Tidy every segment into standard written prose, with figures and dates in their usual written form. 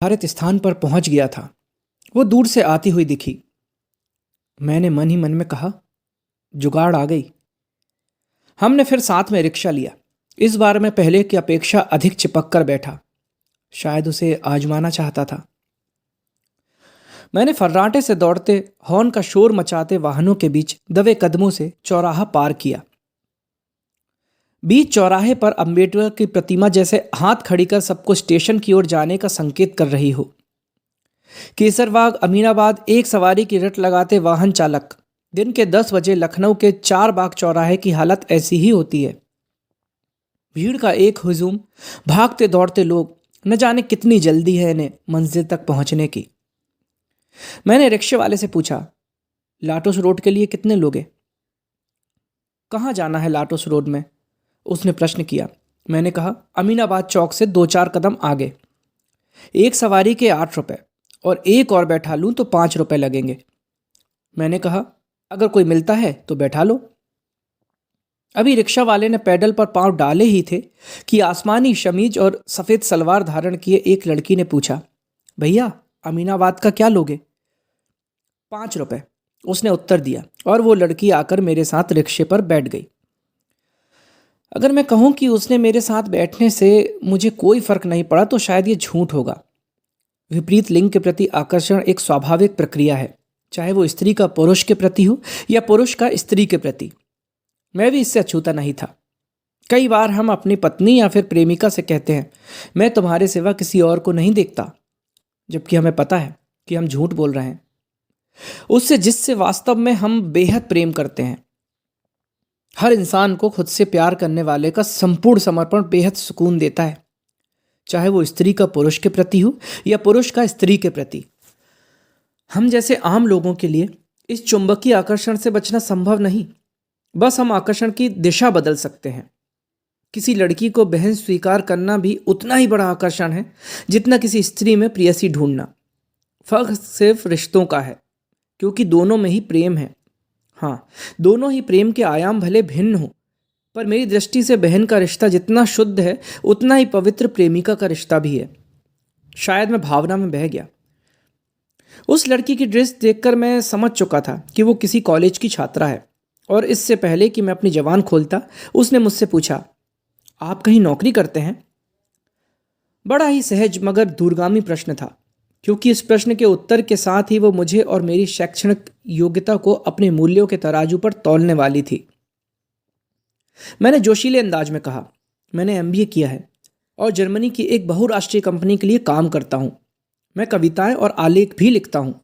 निर्धारित स्थान पर पहुंच गया था। वो दूर से आती हुई दिखी। मैंने मन ही मन में कहा, जुगाड़ आ गई। हमने फिर साथ में रिक्शा लिया। इस बार मैं पहले की अपेक्षा अधिक चिपक कर बैठा। शायद उसे आजमाना चाहता था। मैंने फर्राटे से दौड़ते, हॉर्न का शोर मचाते वाहनों के बीच दबे कदमों से चौराहा पार किया। बीच चौराहे पर अंबेडकर की प्रतिमा जैसे हाथ खड़ी कर सबको स्टेशन की ओर जाने का संकेत कर रही हो। केसरबाग अमीनाबाद एक सवारी की रट लगाते वाहन चालक। दिन के 10 बजे लखनऊ के 4 बाग चौराहे की हालत ऐसी ही होती है। भीड़ का एक हुजूम, भागते दौड़ते लोग, न जाने कितनी जल्दी है इन्हें मंजिल तक पहुंचने की। मैंने रिक्शे वाले से पूछा, लाटोस रोड के लिए कितने लोगे? कहाँ जाना है लाटोस रोड में? उसने प्रश्न किया। मैंने कहा, अमीनाबाद चौक से 2-4 कदम आगे। एक सवारी के 8 रुपए, और एक और बैठा लूं तो 5 रुपए लगेंगे। मैंने कहा, अगर कोई मिलता है तो बैठा लो। अभी रिक्शा वाले ने पैडल पर पांव डाले ही थे कि आसमानी शमीज और सफ़ेद सलवार धारण किए एक लड़की ने पूछा, भैया अमीनाबाद का क्या लोगे? 5 रुपए, उसने उत्तर दिया, और वो लड़की आकर मेरे साथ रिक्शे पर बैठ गई। अगर मैं कहूँ कि उसने मेरे साथ बैठने से मुझे कोई फर्क नहीं पड़ा तो शायद ये झूठ होगा। विपरीत लिंग के प्रति आकर्षण एक स्वाभाविक प्रक्रिया है, चाहे वो स्त्री का पुरुष के प्रति हो या पुरुष का स्त्री के प्रति। मैं भी इससे अछूता नहीं था। कई बार हम अपनी पत्नी या फिर प्रेमिका से कहते हैं, मैं तुम्हारे सिवा किसी और को नहीं देखता, जबकि हमें पता है कि हम झूठ बोल रहे हैं। उससे जिससे वास्तव में हम बेहद प्रेम करते हैं। हर इंसान को खुद से प्यार करने वाले का संपूर्ण समर्पण बेहद सुकून देता है, चाहे वो स्त्री का पुरुष के प्रति हो या पुरुष का स्त्री के प्रति। हम जैसे आम लोगों के लिए इस चुंबकीय आकर्षण से बचना संभव नहीं। बस हम आकर्षण की दिशा बदल सकते हैं। किसी लड़की को बहन स्वीकार करना भी उतना ही बड़ा आकर्षण है जितना किसी स्त्री में प्रेयसी ढूंढना। फर्क सिर्फ रिश्तों का है, क्योंकि दोनों में ही प्रेम है। हाँ, दोनों ही प्रेम के आयाम भले भिन्न हों, पर मेरी दृष्टि से बहन का रिश्ता जितना शुद्ध है उतना ही पवित्र प्रेमिका का रिश्ता भी है। शायद मैं भावना में बह गया। उस लड़की की ड्रेस देखकर मैं समझ चुका था कि वो किसी कॉलेज की छात्रा है, और इससे पहले कि मैं अपनी जबान खोलता उसने मुझसे पूछा, आप कहीं नौकरी करते हैं? बड़ा ही सहज मगर दूरगामी प्रश्न था, क्योंकि इस प्रश्न के उत्तर के साथ ही वो मुझे और मेरी शैक्षणिक योग्यता को अपने मूल्यों के तराजू पर तौलने वाली थी। मैंने जोशीले अंदाज में कहा, मैंने एमबीए किया है और जर्मनी की एक बहुराष्ट्रीय कंपनी के लिए काम करता हूँ। मैं कविताएं और आलेख भी लिखता हूँ,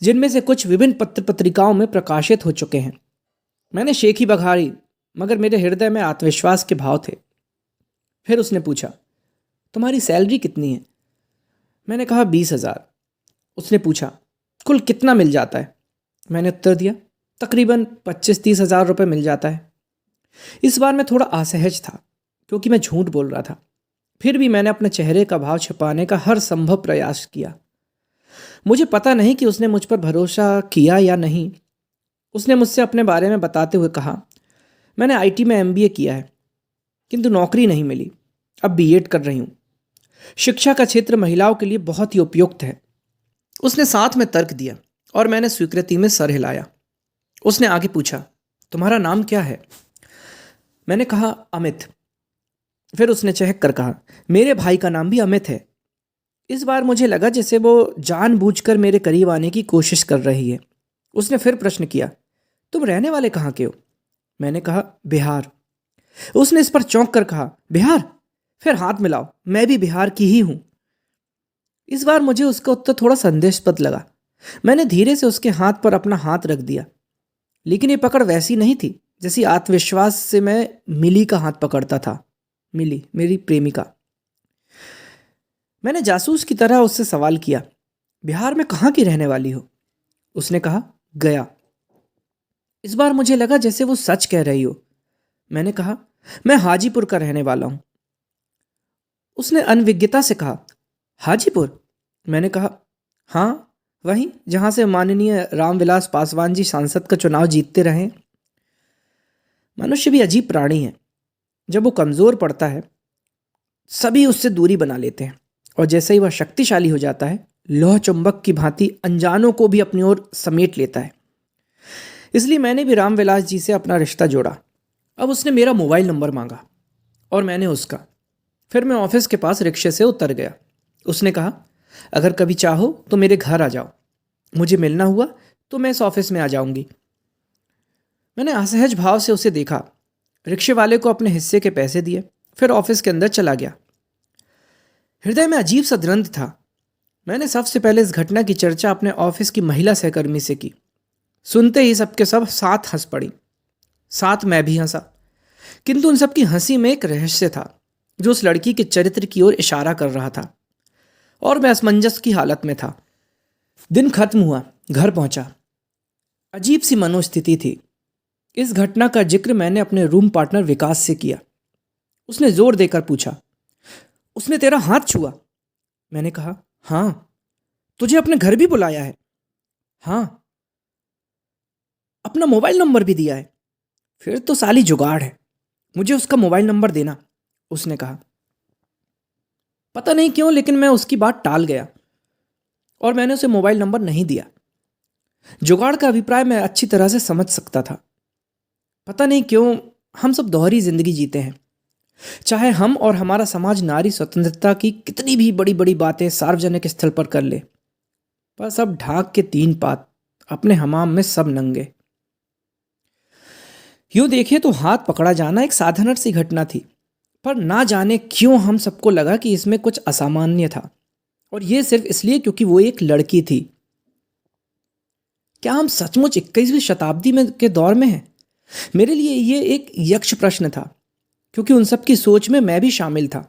जिनमें से कुछ विभिन्न पत्र पत्रिकाओं में प्रकाशित हो चुके हैं। मैंने शेखी बघारी, मगर मेरे हृदय में आत्मविश्वास के भाव थे। फिर उसने पूछा, तुम्हारी सैलरी कितनी है? मैंने कहा 20,000। उसने पूछा, कुल कितना मिल जाता है? मैंने उत्तर दिया, तकरीबन 25-30 हज़ार रुपये मिल जाता है। इस बार मैं थोड़ा असहज था, क्योंकि मैं झूठ बोल रहा था। फिर भी मैंने अपने चेहरे का भाव छिपाने का हर संभव प्रयास किया। मुझे पता नहीं कि उसने मुझ पर भरोसा किया या नहीं। उसने मुझसे अपने बारे में बताते हुए कहा, मैंने आईटी में एमबीए किया है, किंतु नौकरी नहीं मिली। अब बीएड कर रही हूँ। शिक्षा का क्षेत्र महिलाओं के लिए बहुत ही उपयुक्त है। उसने साथ में तर्क दिया, और मैंने स्वीकृति में सर हिलाया। उसने आगे पूछा, तुम्हारा नाम क्या है? मैंने कहा, अमित। फिर उसने चहक कर कहा, मेरे भाई का नाम भी अमित है। इस बार मुझे लगा जैसे वो जानबूझकर मेरे करीब आने की कोशिश कर रही है। उसने फिर प्रश्न किया, तुम रहने वाले कहाँ के हो? मैंने कहा, बिहार। उसने इस पर चौंक कर कहा, बिहार? फिर हाथ मिलाओ, मैं भी बिहार की ही हूं। इस बार मुझे उसका उत्तर थोड़ा संदेशस्पद लगा। मैंने धीरे से उसके हाथ पर अपना हाथ रख दिया, लेकिन ये पकड़ वैसी नहीं थी जैसी आत्मविश्वास से मैं मिली का हाथ पकड़ता था। मिली, मेरी प्रेमिका। मैंने जासूस की तरह उससे सवाल किया, बिहार में कहाँ की रहने वाली हो? उसने कहा, गया। इस बार मुझे लगा जैसे वो सच कह रही हो। मैंने कहा, मैं हाजीपुर का रहने वाला हूं। उसने अनविज्ञता से कहा, हाजीपुर? मैंने कहा, हाँ, वहीं जहां से माननीय रामविलास पासवान जी सांसद का चुनाव जीतते रहे। मनुष्य भी अजीब प्राणी है। जब वो कमजोर पड़ता है, सभी उससे दूरी बना लेते हैं और जैसे ही वह शक्तिशाली हो जाता है, लौह चुंबक की भांति अनजानों को भी अपनी ओर समेट लेता है। इसलिए मैंने भी रामविलास जी से अपना रिश्ता जोड़ा। अब उसने मेरा मोबाइल नंबर मांगा और मैंने उसका। फिर मैं ऑफिस के पास रिक्शे से उतर गया। उसने कहा, अगर कभी चाहो तो मेरे घर आ जाओ, मुझे मिलना हुआ तो मैं इस ऑफिस में आ जाऊंगी। मैंने असहज भाव से उसे देखा, रिक्शे वाले को अपने हिस्से के पैसे दिए, फिर ऑफिस के अंदर चला गया। हृदय में अजीब सा द्वंद था। मैंने सबसे पहले इस घटना की चर्चा अपने ऑफिस की महिला सहकर्मी से की। सुनते ही सबके सब साथ हंस पड़ी, साथ मैं भी हंसा। किंतु उन सबकी हंसी में एक रहस्य था जो उस लड़की के चरित्र की ओर इशारा कर रहा था, और मैं असमंजस की हालत में था। दिन खत्म हुआ, घर पहुंचा। अजीब सी मनोस्थिति थी। इस घटना का जिक्र मैंने अपने रूम पार्टनर विकास से किया। उसने जोर देकर पूछा, उसने तेरा हाथ छुआ? मैंने कहा, हाँ। तुझे अपने घर भी बुलाया है? हाँ। अपना मोबाइल नंबर भी दिया है? फिर तो साली जुगाड़ है, मुझे उसका मोबाइल नंबर देना, उसने कहा। पता नहीं क्यों, लेकिन मैं उसकी बात टाल गया और मैंने उसे मोबाइल नंबर नहीं दिया। जुगाड़ का अभिप्राय मैं अच्छी तरह से समझ सकता था। पता नहीं क्यों हम सब दोहरी जिंदगी जीते हैं। चाहे हम और हमारा समाज नारी स्वतंत्रता की कितनी भी बड़ी बड़ी बातें सार्वजनिक स्थल पर कर ले, पर सब ढाक के तीन पात, अपने हमाम में सब नंगे। यूं देखे तो हाथ पकड़ा जाना एक साधारण सी घटना थी, पर ना जाने क्यों हम सबको लगा कि इसमें कुछ असामान्य था, और यह सिर्फ इसलिए क्योंकि वो एक लड़की थी। क्या हम सचमुच 21वीं शताब्दी में के दौर में हैं? मेरे लिए ये एक यक्ष प्रश्न था, क्योंकि उन सब की सोच में मैं भी शामिल था।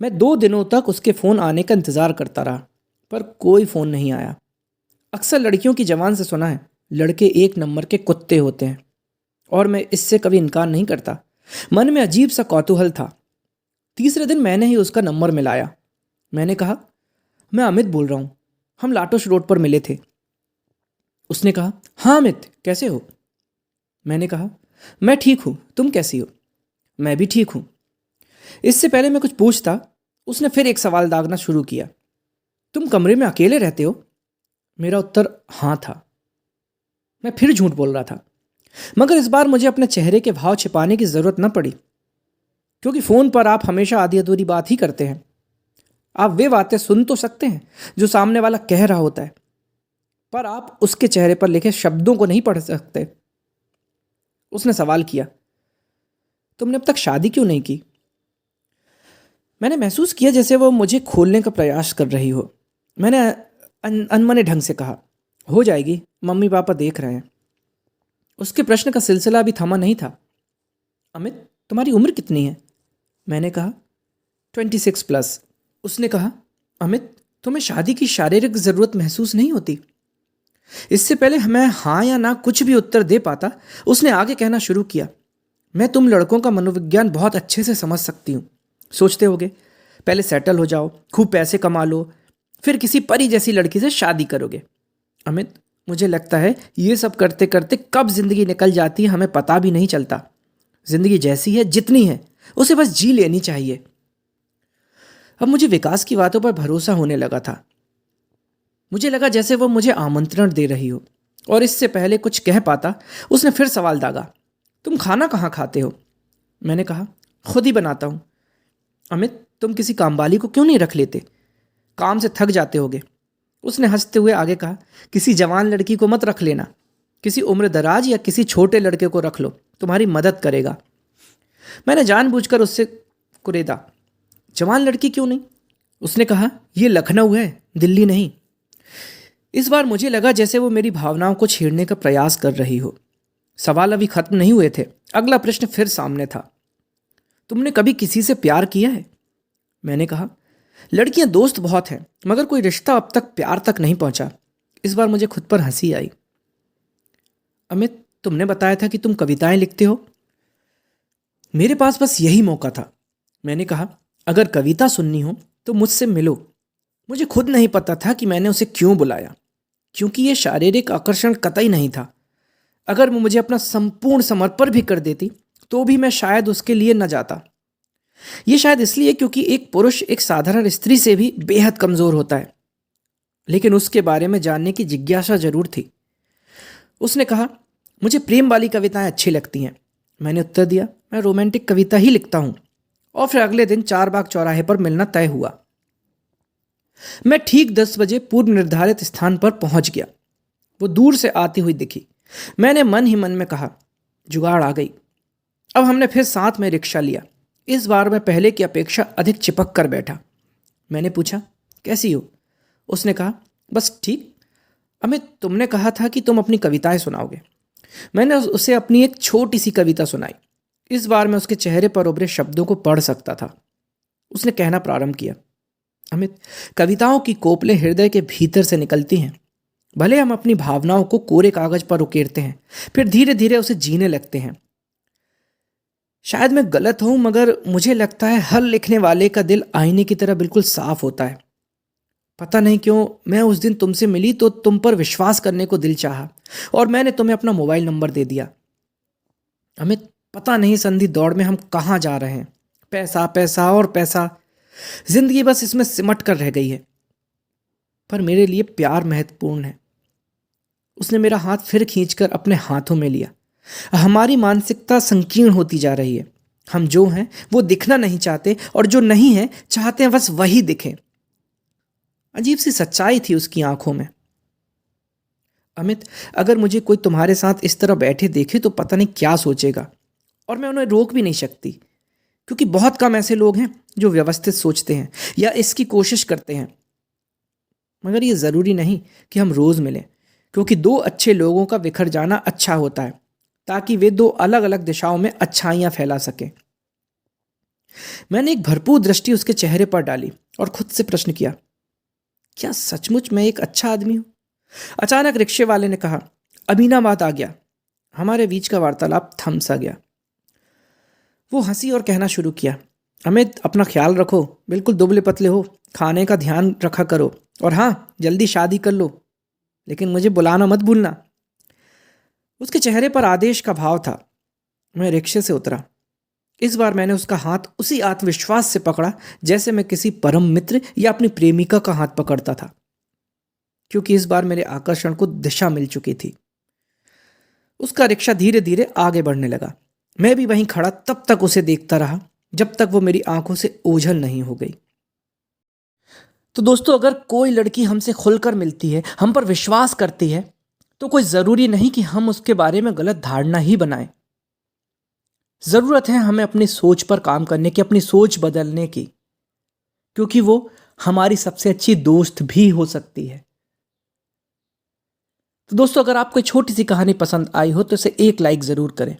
मैं 2 दिनों तक उसके फ़ोन आने का इंतज़ार करता रहा, पर कोई फ़ोन नहीं आया। अक्सर लड़कियों की ज़बान से सुना है, लड़के एक नंबर के कुत्ते होते हैं, और मैं इससे कभी इनकार नहीं करता। मन में अजीब सा कौतूहल था। तीसरे दिन मैंने ही उसका नंबर मिलाया। मैंने कहा, मैं अमित बोल रहा हूँ, हम लाटोश रोड पर मिले थे। उसने कहा, हाँ अमित, कैसे हो? मैंने कहा, मैं ठीक हूँ, तुम कैसी हो? मैं भी ठीक हूँ। इससे पहले मैं कुछ पूछता, उसने फिर एक सवाल दागना शुरू किया, तुम कमरे में अकेले रहते हो? मेरा उत्तर हाँ था। मैं फिर झूठ बोल रहा था, मगर इस बार मुझे अपने चेहरे के भाव छिपाने की ज़रूरत न पड़ी, क्योंकि फ़ोन पर आप हमेशा आधी अधूरी बात ही करते हैं। आप वे बातें सुन तो सकते हैं जो सामने वाला कह रहा होता है, पर आप उसके चेहरे पर लिखे शब्दों को नहीं पढ़ सकते। उसने सवाल किया, तुमने अब तक शादी क्यों नहीं की? मैंने महसूस किया जैसे वो मुझे खोलने का प्रयास कर रही हो। मैंने अनमने ढंग से कहा, हो जाएगी, मम्मी पापा देख रहे हैं। उसके प्रश्न का सिलसिला अभी थमा नहीं था। अमित, तुम्हारी उम्र कितनी है? मैंने कहा, 26+। उसने कहा, अमित, तुम्हें शादी की शारीरिक ज़रूरत महसूस नहीं होती? इससे पहले मैं हाँ या ना कुछ भी उत्तर दे पाता, उसने आगे कहना शुरू किया, मैं तुम लड़कों का मनोविज्ञान बहुत अच्छे से समझ सकती हूँ। सोचते होगे पहले सेटल हो जाओ, खूब पैसे कमा लो, फिर किसी परी जैसी लड़की से शादी करोगे। अमित, मुझे लगता है ये सब करते करते कब जिंदगी निकल जाती है हमें पता भी नहीं चलता। जिंदगी जैसी है, जितनी है, उसे बस जी लेनी चाहिए। अब मुझे विकास की बातों पर भरोसा होने लगा था। मुझे लगा जैसे वो मुझे आमंत्रण दे रही हो, और इससे पहले कुछ कह पाता उसने फिर सवाल दागा, तुम खाना कहाँ खाते हो? मैंने कहा, खुद ही बनाता हूँ। अमित, तुम किसी कामवाली को क्यों नहीं रख लेते? काम से थक जाते होगे। उसने हंसते हुए आगे कहा, किसी जवान लड़की को मत रख लेना, किसी उम्र दराज या किसी छोटे लड़के को रख लो, तुम्हारी मदद करेगा। मैंने जानबूझकर उससे कुरेदा, जवान लड़की क्यों नहीं? उसने कहा, ये लखनऊ है, दिल्ली नहीं। इस बार मुझे लगा जैसे वो मेरी भावनाओं को छेड़ने का प्रयास कर रही हो। सवाल अभी खत्म नहीं हुए थे, अगला प्रश्न फिर सामने था, तुमने कभी किसी से प्यार किया है? मैंने कहा, लड़कियां दोस्त बहुत हैं, मगर कोई रिश्ता अब तक प्यार तक नहीं पहुंचा। इस बार मुझे खुद पर हंसी आई। अमित, तुमने बताया था कि तुम कविताएं लिखते हो। मेरे पास बस यही मौका था। मैंने कहा, अगर कविता सुननी हो तो मुझसे मिलो। मुझे खुद नहीं पता था कि मैंने उसे क्यों बुलाया, क्योंकि यह शारीरिक आकर्षण कतई नहीं था। अगर वो मुझे अपना संपूर्ण समर्पण भी कर देती तो भी मैं शायद उसके लिए न जाता। ये शायद इसलिए क्योंकि एक पुरुष एक साधारण स्त्री से भी बेहद कमज़ोर होता है, लेकिन उसके बारे में जानने की जिज्ञासा जरूर थी। उसने कहा, मुझे प्रेम वाली कविताएं अच्छी लगती हैं। मैंने उत्तर दिया, मैं रोमांटिक कविता ही लिखता हूँ। और फिर अगले दिन चारबाग चौराहे पर मिलना तय हुआ। मैं ठीक 10 बजे पूर्व निर्धारित स्थान पर पहुंच गया। वो दूर से आती हुई दिखी। मैंने मन ही मन में कहा, जुगाड़ आ गई। अब हमने फिर साथ में रिक्शा लिया। इस बार मैं पहले की अपेक्षा अधिक चिपक कर बैठा। मैंने पूछा, कैसी हो? उसने कहा, बस ठीक। अमित, तुमने कहा था कि तुम अपनी कविताएं सुनाओगे। मैंने उसे अपनी एक छोटी सी कविता सुनाई। इस बार मैं उसके चेहरे पर उभरे शब्दों को पढ़ सकता था। उसने कहना प्रारंभ किया, अमित, कविताओं की कोपलें हृदय के भीतर से निकलती हैं। भले हम अपनी भावनाओं को कोरे कागज पर उकेरते हैं, फिर धीरे धीरे उसे जीने लगते हैं। शायद मैं गलत हूं, मगर मुझे लगता है हर लिखने वाले का दिल आईने की तरह बिल्कुल साफ होता है। पता नहीं क्यों मैं उस दिन तुमसे मिली तो तुम पर विश्वास करने को दिल चाहा और मैंने तुम्हें अपना मोबाइल नंबर दे दिया। अमित, पता नहीं संधि दौड़ में हम कहाँ जा रहे हैं। पैसा पैसा और पैसा, जिंदगी बस इसमें सिमट कर रह गई है। पर मेरे लिए प्यार महत्वपूर्ण है। उसने मेरा हाथ फिर खींचकर अपने हाथों में लिया। हमारी मानसिकता संकीर्ण होती जा रही है। हम जो हैं वो दिखना नहीं चाहते और जो नहीं है चाहते हैं बस वही दिखे। अजीब सी सच्चाई थी उसकी आंखों में। अमित, अगर मुझे कोई तुम्हारे साथ इस तरह बैठे देखे तो पता नहीं क्या सोचेगा, और मैं उन्हें रोक भी नहीं सकती, क्योंकि बहुत कम ऐसे लोग हैं जो व्यवस्थित सोचते हैं या इसकी कोशिश करते हैं। मगर ये ज़रूरी नहीं कि हम रोज़ मिलें, क्योंकि दो अच्छे लोगों का बिखर जाना अच्छा होता है, ताकि वे दो अलग अलग दिशाओं में अच्छाइयाँ फैला सकें। मैंने एक भरपूर दृष्टि उसके चेहरे पर डाली और खुद से प्रश्न किया, क्या सचमुच मैं एक अच्छा आदमी हूँ? अचानक रिक्शे वाले ने कहा, अमीनाबाद आ गया। हमारे बीच का वार्तालाप थम सा गया। वो हंसी और कहना शुरू किया, अमित, अपना ख्याल रखो, बिल्कुल दुबले पतले हो, खाने का ध्यान रखा करो, और हाँ, जल्दी शादी कर लो, लेकिन मुझे बुलाना मत भूलना। उसके चेहरे पर आदेश का भाव था। मैं रिक्शे से उतरा। इस बार मैंने उसका हाथ उसी आत्मविश्वास से पकड़ा जैसे मैं किसी परम मित्र या अपनी प्रेमिका का हाथ पकड़ता था, क्योंकि इस बार मेरे आकर्षण को दिशा मिल चुकी थी। उसका रिक्शा धीरे धीरे आगे बढ़ने लगा। मैं भी वहीं खड़ा तब तक उसे देखता रहा जब तक वो मेरी आंखों से ओझल नहीं हो गई। तो दोस्तों, अगर कोई लड़की हमसे खुलकर मिलती है, हम पर विश्वास करती है, तो कोई ज़रूरी नहीं कि हम उसके बारे में गलत धारणा ही बनाएं। ज़रूरत है हमें अपनी सोच पर काम करने की, अपनी सोच बदलने की, क्योंकि वो हमारी सबसे अच्छी दोस्त भी हो सकती है। तो दोस्तों, अगर आपको छोटी सी कहानी पसंद आई हो तो इसे एक लाइक ज़रूर करें।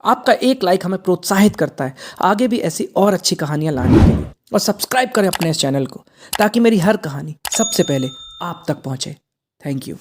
आपका एक लाइक हमें प्रोत्साहित करता है आगे भी ऐसी और अच्छी कहानियां लाने के लिए। और सब्सक्राइब करें अपने इस चैनल को, ताकि मेरी हर कहानी सबसे पहले आप तक पहुंचे। Thank you.